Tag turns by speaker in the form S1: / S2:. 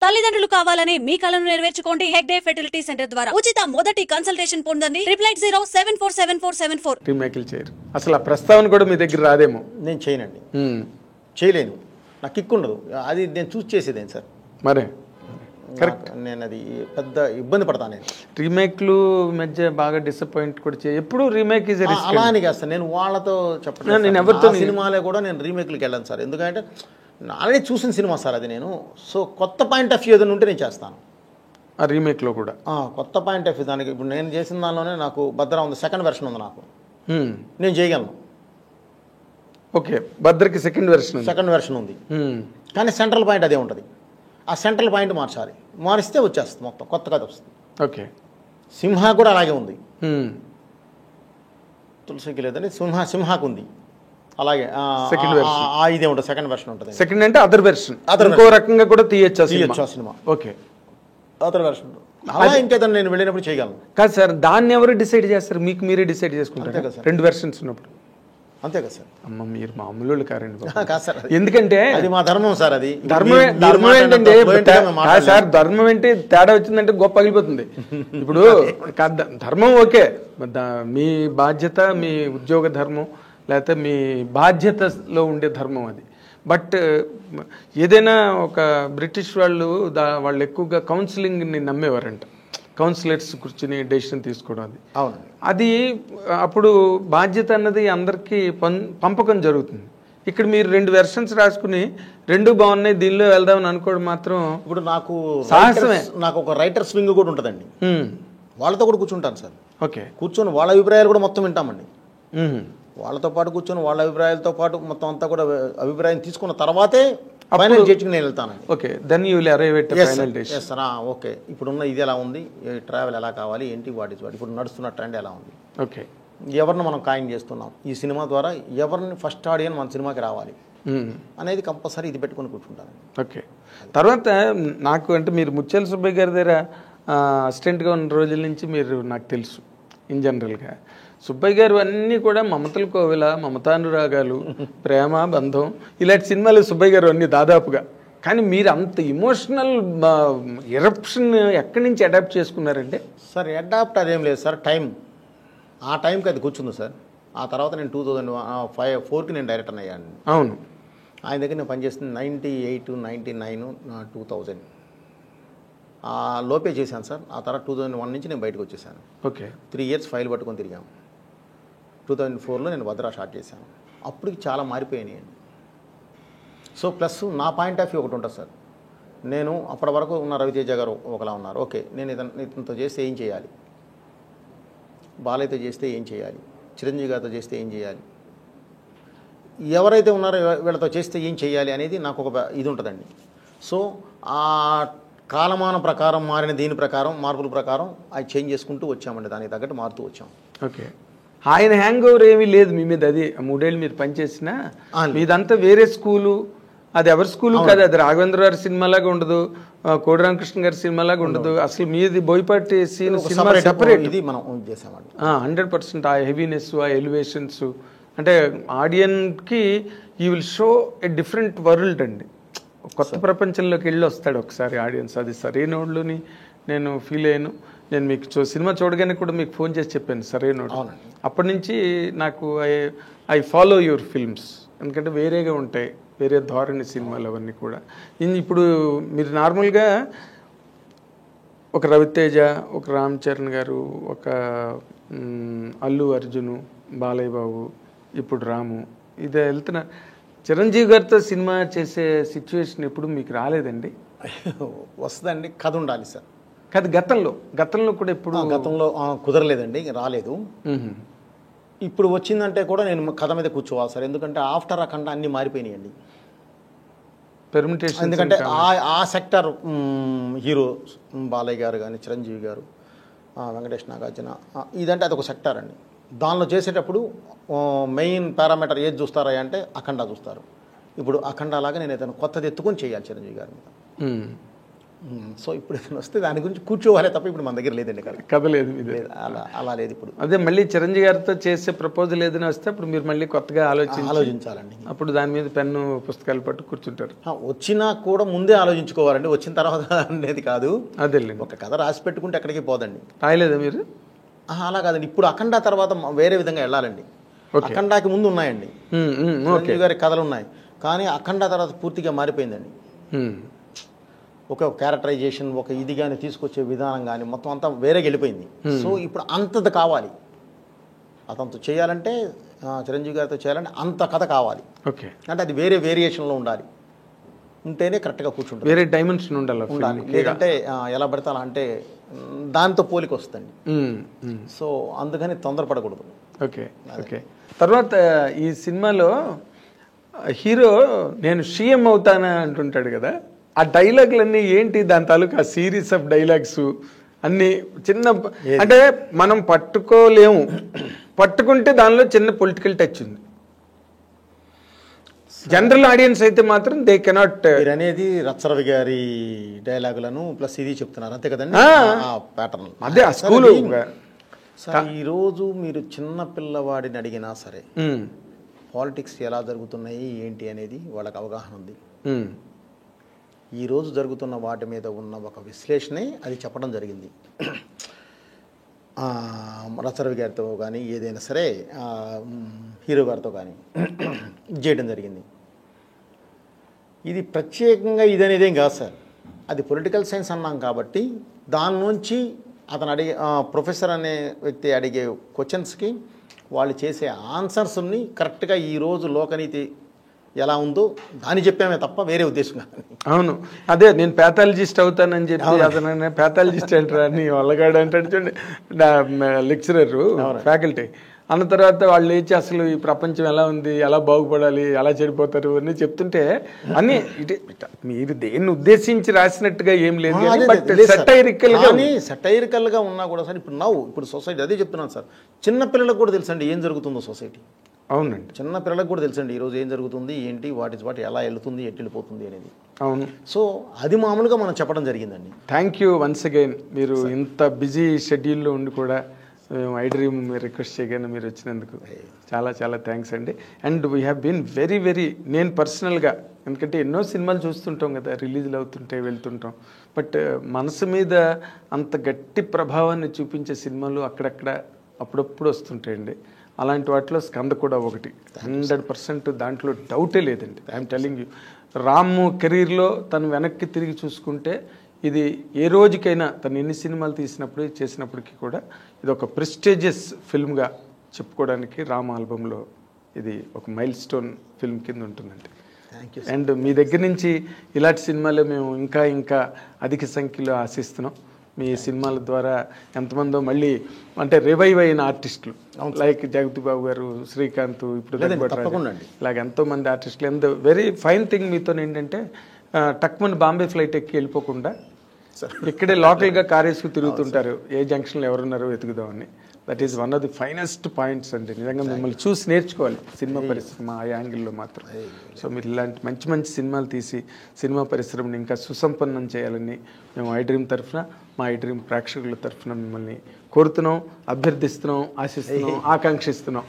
S1: తల్లిదండ్రులు కావాలని మీ కలను నెరవేర్చుకోండి హెగ్డే ఫెర్టిలిటీ సెంటర్ ద్వారా ఉచిత మొదటి కన్సల్టేషన్ పొందండి 8807447474.
S2: రీమేక్లు చేయరు అసలు ఆ ప్రస్తావన కూడా మీ దగ్గర రాదేమో.
S3: నేను చేయనండి, చేయలేను, నాకు కిక్ ఉండదు. అది నేను చూస్ చేసేదేం సార్,
S2: మరే కరెక్ట్.
S3: నేను అది పెద్ద ఇబ్బంది పడతాను. నేను
S2: రీమేక్లు మధ్య బాగా డిసప్పాయింట్ కూడా ఎప్పుడు రీమేక్ ఈజ్
S3: అలా అని కాదు సార్, నేను వాళ్ళతో చెప్పడం
S2: నేను ఎవరితో
S3: సినిమాలే కూడా నేను రీమేక్లకి వెళ్ళాను సార్. ఎందుకంటే ఆల్రెడీ చూసిన సినిమా సార్ అది. నేను సో కొత్త పాయింట్ ఆఫ్ వ్యూ ఏదైనా ఉంటే నేను చేస్తాను
S2: ఆ రీమేక్లో కూడా.
S3: కొత్త పాయింట్ ఆఫ్ వ్యూ దానికి ఇప్పుడు నేను చేసిన దానిలోనే నాకు భద్ర ఉంది, సెకండ్ వెర్షన్ ఉంది, నాకు నేను చేయగలను.
S2: ఓకే, భద్రకి సెకండ్ వెర్షన్ ఉంది,
S3: కానీ సెంట్రల్ పాయింట్ అదే ఉంటుంది. ఆ సెంట్రల్ పాయింట్ మార్చాలి, మారిస్తే వచ్చేస్తుంది మొత్తం కొత్త కథ వస్తుంది.
S2: ఓకే,
S3: సింహ కూడా అలాగే ఉంది, తులసికి లేదని సింహాకు ఉంది అలాగే. ఇదే ఉంటుంది, సెకండ్ వెర్షన్ ఉంటుంది.
S2: సెకండ్ అంటే అదర్ వెర్షన్, ఇంకో రకంగా కూడా తీయచ్చు
S3: సినిమా.
S2: ఓకే,
S3: అదర్ వెర్షన్ అలా ఇంకేదన్నా నేను వెళ్ళినప్పుడు చేయగలను.
S2: కాదు సార్, దాన్ని ఎవరు డిసైడ్ చేస్తారు? మీకు మీరే డిసైడ్ చేసుకుంటారు కదా రెండు వెర్షన్స్ ఉన్నప్పుడు?
S3: అంతే కదా సార్.
S2: అమ్మ మీరు మామూలు కారండి.
S3: కాదు సార్,
S2: ఎందుకంటే
S3: అది మా ధర్మం సార్. అది
S2: ధర్మం ఏంటంటే సార్, ధర్మం ఏంటి తేడా వచ్చిందంటే గొప్ప పగిలిపోతుంది. ఇప్పుడు ధర్మం ఓకే, మీ బాధ్యత, మీ ఉద్యోగ ధర్మం లేకపోతే మీ బాధ్యతలో ఉండే ధర్మం అది. బట్ ఏదైనా ఒక బ్రిటిష్ వాళ్ళు ఎక్కువగా కౌన్సిలింగ్ని నమ్మేవారంట. కౌన్సిలర్స్ కూర్చుని డెసిషన్ తీసుకోవడం అది.
S3: అవును,
S2: అది అప్పుడు బాధ్యత అన్నది అందరికీ పంపకం జరుగుతుంది. ఇక్కడ మీరు రెండు వెర్షన్స్ రాసుకుని రెండు బాగున్నాయి దీనిలో వెళ్దామని అనుకోవడం మాత్రం
S3: ఇప్పుడు నాకు
S2: సాహసమే.
S3: నాకు ఒక రైటర్స్ వింగ్ కూడా ఉంటుందండి, వాళ్ళతో కూడా కూర్చుంటాను సార్.
S2: ఓకే,
S3: కూర్చొని వాళ్ళ అభిప్రాయాలు కూడా మొత్తం వింటామండి. వాళ్ళతో పాటు కూర్చొని వాళ్ళ అభిప్రాయాలతో పాటు మొత్తం అంతా కూడా అభిప్రాయం తీసుకున్న తర్వాతే ఫైనల్ జడ్జికి నేను వెళ్తాను.
S2: Okay, then you will arrive at final decision.
S3: Sir okay, ఇప్పుడున్న ఇది ఎలా ఉంది, ట్రావెల్ ఎలా కావాలి, ఏంటి వాట్ ఇస్ వాట్, ఇప్పుడు నడుస్తున్న ట్రెండ్ ఎలా ఉంది,
S2: ఓకే,
S3: ఎవరిని మనం ఖాయం చేస్తున్నాం, ఈ సినిమా ద్వారా ఎవరిని ఫస్ట్ ఆడియన్ మన సినిమాకి రావాలి అనేది కంపల్సరీ ఇది పెట్టుకుని కూర్చుంటాను.
S2: ఓకే, తర్వాత నాకు అంటే మీరు ముత్యాల సుబ్బయ్య గారి దగ్గర అసిస్టెంట్గా ఉన్న రోజుల నుంచి మీరు నాకు తెలుసు. ఇన్ జనరల్గా సుబ్బయ్య గారు అన్నీ కూడా మమతల కోవిల, మమతానురాగాలు, ప్రేమ బంధం ఇలాంటి సినిమాలు సుబ్బయ్య గారు అన్నీ దాదాపుగా. కానీ మీరు అంత ఇమోషనల్ ఎరప్షన్ ఎక్కడి నుంచి అడాప్ట్ చేసుకున్నారంటే?
S3: సార్ అడాప్ట్ అదేం లేదు సార్, టైం ఆ టైంకి అది కూర్చుంది సార్. ఆ తర్వాత నేను 2004కి నేను డైరెక్టర్ అయ్యాను.
S2: అవును,
S3: ఆయన దగ్గర నేను పనిచేస్తుంది 98, 99, 2000 ఆ లోపే చేశాను సార్. ఆ తర్వాత 2001 నుంచి నేను బయటకు వచ్చేసాను.
S2: ఓకే,
S3: 3 ఇయర్స్ ఫైల్ పట్టుకొని తిరిగాము. 2004లో నేను భద్రా స్టార్ట్ చేశాను. అప్పటికి చాలా మారిపోయాయి. సో ప్లస్ నా పాయింట్ ఆఫ్ వ్యూ ఒకటి ఉంటుంది సార్. నేను అప్పటి వరకు ఉన్న రవితేజ గారు ఒకలా ఉన్నారు. ఓకే, నేను ఇతనితో చేస్తే ఏం చేయాలి, బాలయ్యతో చేస్తే ఏం చేయాలి, చిరంజీవి గారితో చేస్తే ఏం చేయాలి, ఎవరైతే ఉన్నారో వీళ్ళతో చేస్తే ఏం చేయాలి అనేది నాకు ఒక ఇది ఉంటుందండి. సో ఆ కాలమాన ప్రకారం మారిన దీని ప్రకారం మార్పుల ప్రకారం అది చేంజ్ చేసుకుంటూ వచ్చామండి, దానికి తగ్గట్టు మారుతూ వచ్చాం.
S2: ఓకే, ఆయన హ్యాంగ్ ఓవర్ ఏమీ లేదు మీ మీద. అది 3 ఏళ్ళు మీరు పనిచేసినా మీదంతా వేరే స్కూలు, అది ఎవరి స్కూలు కాదు. అది రాఘవేంద్ర గారి సినిమాలాగా ఉండదు, కోడి రామకృష్ణ గారి సినిమాలాగా ఉండదు. అసలు మీది బోయపాటి సీన్ సినిమా సెపరేట్.
S3: ఇది మనం చేసామండి
S2: 100%. ఆ హెవీనెస్, ఆ ఎలివేషన్స్ అంటే ఆడియన్కి you will show a different world అండి. కొత్త ప్రపంచంలోకి వెళ్ళి వస్తాడు ఒకసారి ఆడియన్స్. అది సరైనోళ్ళని నేను ఫీల్ అయ్యాను. నేను మీకు సినిమా చూడగానే కూడా మీకు ఫోన్ చేసి చెప్పాను సరైనోడు. అప్పటి నుంచి నాకు ఐ ఫాలో యువర్ ఫిల్మ్స్, ఎందుకంటే వేరేగా ఉంటాయి, వేరే ధోరణి సినిమాలు అవన్నీ కూడా. ఇప్పుడు మీరు నార్మల్గా ఒక రవితేజ, ఒక రామ్ చరణ్ గారు, ఒక అల్లు అర్జును, బాలయ్య బాబు, ఇప్పుడు రాము, ఇదే వెళ్తున్నా. చిరంజీవి గారితో సినిమా చేసే సిచ్యువేషన్ ఎప్పుడు మీకు రాలేదండి?
S3: వస్తుందండి, కథ ఉండాలి సార్.
S2: కథ గతంలో కూడా ఎప్పుడు
S3: గతంలో కుదరలేదండి, రాలేదు. ఇప్పుడు వచ్చిందంటే కూడా నేను కథ మీద కూర్చోవాలి సార్. ఎందుకంటే ఆఫ్టర్ అఖండ అన్నీ మారిపోయినాయండి
S2: పెర్మిటేషన్.
S3: ఎందుకంటే ఆ సెక్టర్ హీరో బాలయ్య గారు కానీ, చిరంజీవి గారు, వెంకటేష్, నాగార్జున, ఇదంటే అదొక సెక్టర్ అండి. దానిలో చేసేటప్పుడు మెయిన్ పారామీటర్ ఏది చూస్తారా అంటే అఖండ చూస్తారు. ఇప్పుడు అఖండ లాగా నేను ఏదైనా కొత్తది ఎత్తుకొని చేయాలి చిరంజీవి గారి మీద. సో ఇప్పుడు ఏదైనా వస్తే దాని గురించి కూర్చోవాలే తప్ప ఇప్పుడు మన దగ్గర లేదండి కదా.
S2: కథ లేదు మీది.
S3: అలా లేదు ఇప్పుడు.
S2: అదే మళ్ళీ చిరంజీవి గారితో చేసే ప్రపోజల్ ఏదైనా వస్తే అప్పుడు మీరు మళ్ళీ కొత్తగా
S3: ఆలోచించాలండి.
S2: అప్పుడు దాని మీద పెన్ను పుస్తకాలు పట్టు కూర్చుంటారు.
S3: వచ్చినా కూడా ముందే ఆలోచించుకోవాలండి, వచ్చిన తర్వాత అనేది కాదు.
S2: అదే
S3: ఒక కథ రాసి పెట్టుకుంటే ఎక్కడికి పోదండి.
S2: రాయలేదా మీరు?
S3: అలా కాదండి, ఇప్పుడు అఖండ తర్వాత వేరే విధంగా వెళ్ళాలండి. అఖండాకి ముందు ఉన్నాయండి చిరంజీవి గారి కథలు ఉన్నాయి, కానీ అఖండ తర్వాత పూర్తిగా మారిపోయిందండి. ఒక క్యారెక్టరైజేషన్, ఒక ఇది కానీ తీసుకొచ్చే విధానం కానీ మొత్తం అంతా వేరేగా వెళ్ళిపోయింది. సో ఇప్పుడు అంతది కావాలి, అతనితో చేయాలంటే, చిరంజీవి గారితో చేయాలంటే అంత కథ కావాలి.
S2: ఓకే,
S3: అంటే అది వేరే వేరియేషన్లో ఉండాలి, ఉంటేనే కరెక్ట్గా కూర్చుంటుంది.
S2: వేరే డైమెన్షన్ ఉండాలి.
S3: లేదంటే ఎలా పడతా అంటే దాంతో పోలిక వస్తుంది. సో అందుకని తొందరపడకూడదు.
S2: Okay okay. తర్వాత ఈ సినిమాలో హీరో నేను సీఎం అవుతానా అంటుంటాడు కదా, ఆ డైలాగులన్నీ ఏంటి? దాని తాలూకా సిరీస్ ఆఫ్ డైలాగ్స్ అన్నీ చిన్న, అంటే మనం పట్టుకోలేము, పట్టుకుంటే దానిలో చిన్న పొలిటికల్ టచ్ ఉంది. జనరల్ ఆడియన్స్ అయితే మాత్రం దే కెనాట్.
S3: అనేది రచ్చరవి గారి డైలాగులను ప్లస్ ఇది చెప్తున్నారు అంతే కదండి, ప్యాటర్న్
S2: అదే ఆ స్కూల్.
S3: ఈరోజు మీరు చిన్న పిల్లవాడిని అడిగినా సరే పాలిటిక్స్ ఎలా జరుగుతున్నాయి ఏంటి అనేది వాళ్ళకి అవగాహన ఉంది. ఈరోజు జరుగుతున్న వాటి మీద ఉన్న ఒక విశ్లేషణే అది చెప్పడం జరిగింది. రచ్చరవి గారితో కానీ ఏదైనా సరే హీరో గారితో కానీ చేయడం జరిగింది. ఇది ప్రత్యేకంగా ఇదనేదేం కాదు సార్, అది పొలిటికల్ సైన్స్ అన్నాం కాబట్టి దాని నుంచి అతను అడిగే ప్రొఫెసర్ అనే వ్యక్తి అడిగే క్వశ్చన్స్కి వాళ్ళు చేసే ఆన్సర్స్ని కరెక్ట్గా ఈరోజు లోకనీతి ఎలా ఉందో దాన్ని చెప్పామే తప్ప వేరే ఉద్దేశం కాదు.
S2: అవును, అదే నేను ప్యాథాలజిస్ట్ అవుతానని చెప్పి అతను ప్యాథాలజిస్ట్ అంటారా అని వాళ్ళగాడు అంటాడు చూడండి, లెక్చరర్ ఫ్యాకల్టీ అన్న తర్వాత వాళ్ళు లేచి అసలు ఈ ప్రపంచం ఎలా ఉంది, ఎలా బాగుపడాలి, ఎలా చెడిపోతారు అని చెప్తుంటే అన్ని ఇటే మీరు దేన్ని ఉద్దేశించి రాసినట్టుగా ఏం లేదు,
S3: సటైరికల్గా ఉన్నా కూడా సార్ ఇప్పుడు సొసైటీ అదే చెప్తున్నాను సార్, చిన్న పిల్లలకు కూడా తెలుసండి ఏం జరుగుతుందో సొసైటీ.
S2: అవునండి,
S3: చిన్న పిల్లలకు కూడా తెలుసండి ఈరోజు ఏం జరుగుతుంది ఏంటి, వాటి ఎలా వెళ్తుంది ఎట్టి వెళ్ళిపోతుంది అనేది.
S2: అవును,
S3: సో అది మామూలుగా మనం చెప్పడం జరిగిందండి.
S2: Thank you once again. మీరు ఇంత బిజీ షెడ్యూల్లో ఉండి కూడా మేము ఐ డ్రీమ్ రిక్వెస్ట్ చేయగానే మీరు వచ్చినందుకు చాలా చాలా థ్యాంక్స్ అండి. And we have been very నేను పర్సనల్గా, ఎందుకంటే ఎన్నో సినిమాలు చూస్తుంటాం కదా, రిలీజ్లు అవుతుంటే వెళ్తుంటాం, బట్ మనసు మీద అంత గట్టి ప్రభావాన్ని చూపించే సినిమాలు అక్కడక్కడ అప్పుడప్పుడు వస్తుంటాయండి. అలాంటి వాటిలో స్కంద కూడా ఒకటి. 100% దాంట్లో డౌటే లేదండి. ఐఎమ్ టెల్లింగ్ యూ, రాము కెరీర్లో తను వెనక్కి తిరిగి చూసుకుంటే ఇది ఏ రోజుకైనా తను ఎన్ని సినిమాలు చేసినప్పటికీ కూడా ఇది ఒక ప్రెస్టీజియస్ ఫిల్మ్గా చెప్పుకోవడానికి రామ్ ఆల్బంలో ఇది ఒక మైల్ స్టోన్ ఫిల్మ్ కింద ఉంటుందండి. అండ్ మీ దగ్గర నుంచి ఇలాంటి సినిమాలు మేము ఇంకా అధిక సంఖ్యలో ఆశిస్తున్నాం. మీ సినిమాల ద్వారా ఎంతమందో మళ్ళీ అంటే రివైవ్ అయిన ఆర్టిస్టులు లైక్ జగతి బాబు గారు, శ్రీకాంత్, ఇప్పుడు ఇలాగ ఎంతోమంది ఆర్టిస్టులు. అండ్ వెరీ ఫైన్ థింగ్ మీతో ఏంటంటే టక్మన్ బాంబే ఫ్లైట్ ఎక్కి వెళ్ళిపోకుండా ఇక్కడే లోకల్గా కారేసుకు తిరుగుతుంటారు, ఏ జంక్షన్లో ఎవరున్నారో వెతుకుదామని. That is one of the finest points అండి. నిజంగా మిమ్మల్ని చూసి నేర్చుకోవాలి సినిమా పరిశ్రమ ఆ యాంగిల్లో మాత్రం. సో మీరు ఇలాంటి మంచి సినిమాలు తీసి సినిమా పరిశ్రమని ఇంకా సుసంపన్నం చేయాలని మేము ఐ డ్రీమ్ తరఫున, మా ఐ డ్రీమ్ ప్రేక్షకుల తరఫున మిమ్మల్ని కోరుతున్నాం, అభ్యర్థిస్తున్నాం, ఆశిస్తున్నాం, ఆకాంక్షిస్తున్నాం.